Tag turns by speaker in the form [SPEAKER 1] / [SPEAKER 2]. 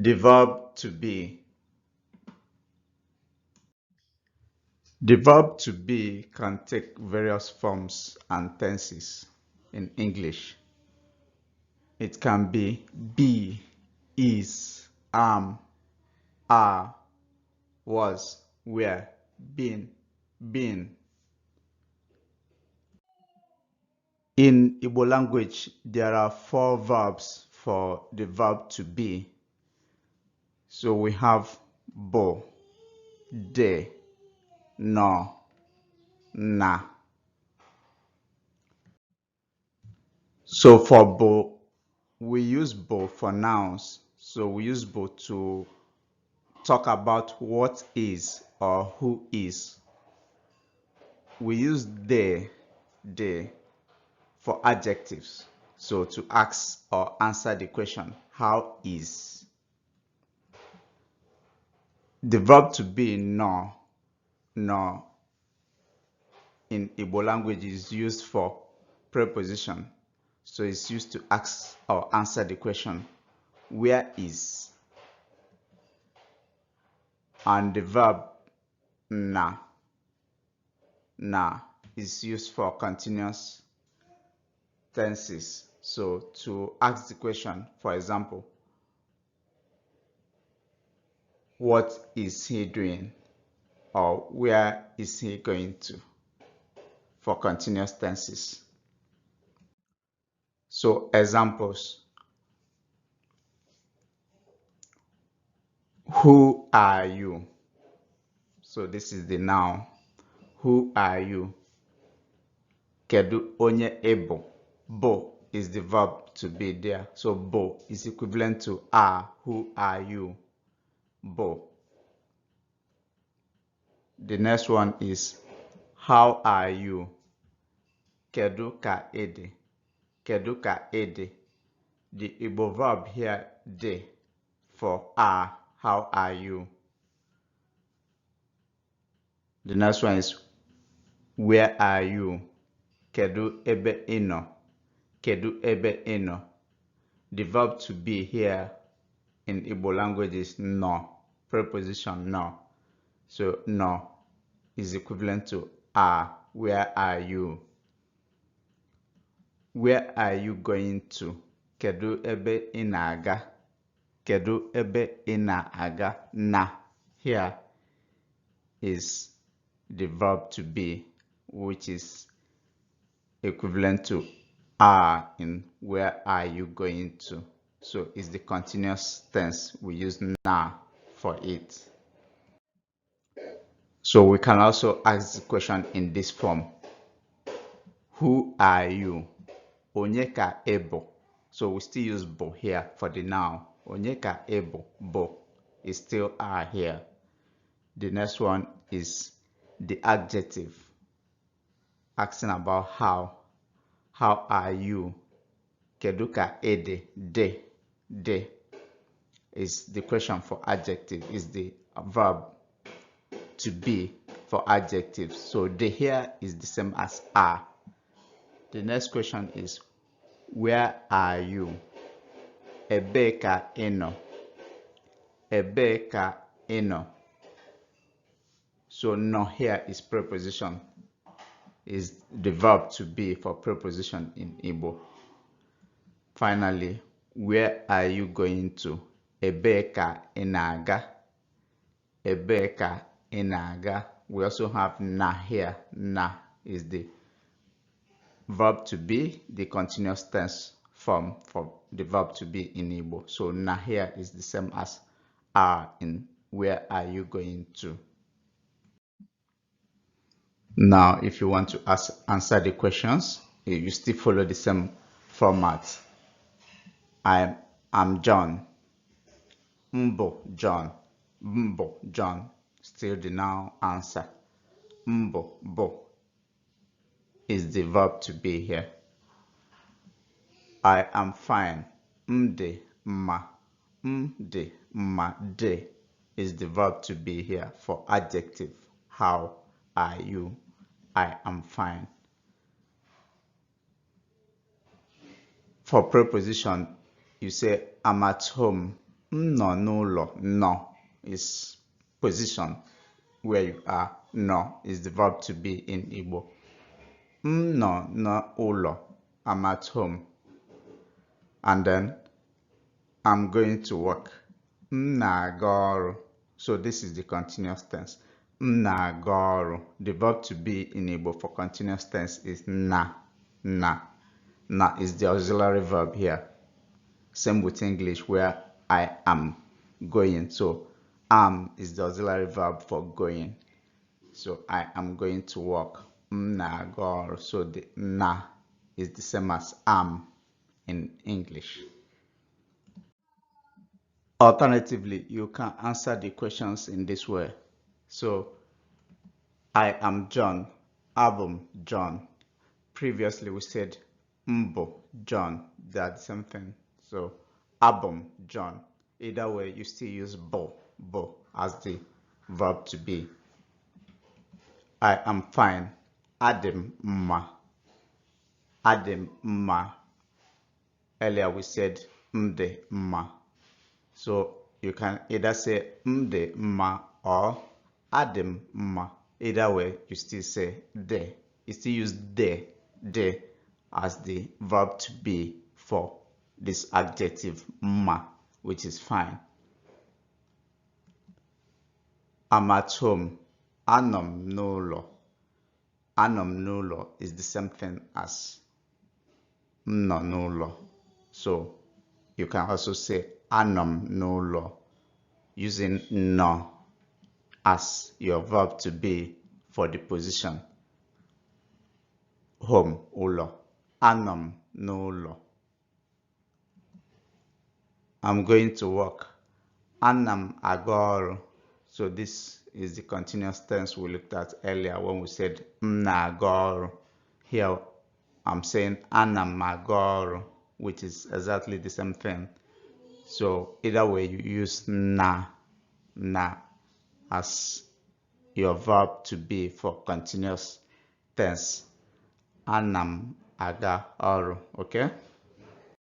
[SPEAKER 1] The verb to be. The verb to be can take various forms and tenses in English. It can be, is, am, are, was, were, been. In Igbo language, there are 4 verbs for the verb to be. So we have bo, de, no, na. So for bo, we use bo for nouns. So we use bo to talk about what is or who is. We use de for adjectives. So to ask or answer the question, how is? The verb to be no in Igbo language is used for preposition. So it's used to ask or answer the question, where is? And the verb na is used for continuous tenses. So to ask the question, for example, what is he doing? Or where is he going to? For continuous tenses. So examples. Who are you? So this is the noun. Who are you? Kedu onye ebo? Bo is the verb to be there. So bo is equivalent to are. Who are you? Bo. The next one is how are you? Kedu ka ede? Kedu ka ede? The Igbo verb here, de, for are. How are you? The next one is where are you? Kedu ebe ino? Kedu ebe ino? The verb to be here in Igbo language is no, preposition no. So no is equivalent to are. Where are you? Where are you going to? Kedu ebe ị na-aga? Kedu ebe ị na-aga? Na here is the verb to be, which is equivalent to are in where are you going to. So it's the continuous tense. We use na for it. So we can also ask the question in this form. Who are you? Onye ka ebo? So we still use bo here for the noun. Onye ka ebo? Bo is still are here. The next one is the adjective, asking about how. How are you? Kedu ka ede? De is the question for adjective, is the verb to be for adjective. So de here is the same as are. The next question is where are you? Ebe ka ị nọ? Ebe ka ị nọ? So no here is preposition, is the verb to be for preposition in Igbo. Finally, where are you going to? Ebe ka ị na-aga? Ebe ka ị na-aga? We also have na here. Na is the verb to be, the continuous tense form for the verb to be in Igbo. So na here is the same as are in where are you going to. Now, if you want to answer the questions, you still follow the same format. I'm John. Mbo John. Mbo John. Still the noun answer. Mbo bo is the verb to be here. I am fine. Mde ma. Mde ma de is the verb to be here for adjective. How are you? I am fine. For preposition, you say I'm at home. M nọ n'ụlọ. Nọ is position where you are. Nọ is the verb to be in Igbo. M nọ n'ụlọ. I'm at home. And then I'm going to work. M na-aga ọrụ. So this is the continuous tense. M na-aga ọrụ. The verb to be in Igbo for continuous tense is na. Na. Na is the auxiliary verb here. Same with English where I am going. So am is the auxiliary verb for going. So I am going to work. M na-aga ọrụ. So the na is the same as am in English. Alternatively, you can answer the questions in this way. So, I am John. Abum John. Previously, we said Mbo John. They are the same thing. So, Abum John. Either way, you still use bo as the verb to be. I am fine. Adim ma. Adim ma. Earlier we said mde ma. So you can either say mde ma or adim ma. Either way, you still say de. You still use de as the verb to be for this adjective ma, which is fine. I'm at home. Anom n'ụlọ. Anom n'ụlọ is the same thing as m nọ n'ụlọ. So you can also say anom n'ụlọ using no as your verb to be for the position. Home, ụlọ. Anom n'ụlọ. I'm going to work. Anam aga ọrụ. So this is the continuous tense we looked at earlier when we said m na-aga ọrụ. Here I'm saying anam aga ọrụ, which is exactly the same thing. So either way, you use na as your verb to be for continuous tense. Anam aga ọrụ. Okay?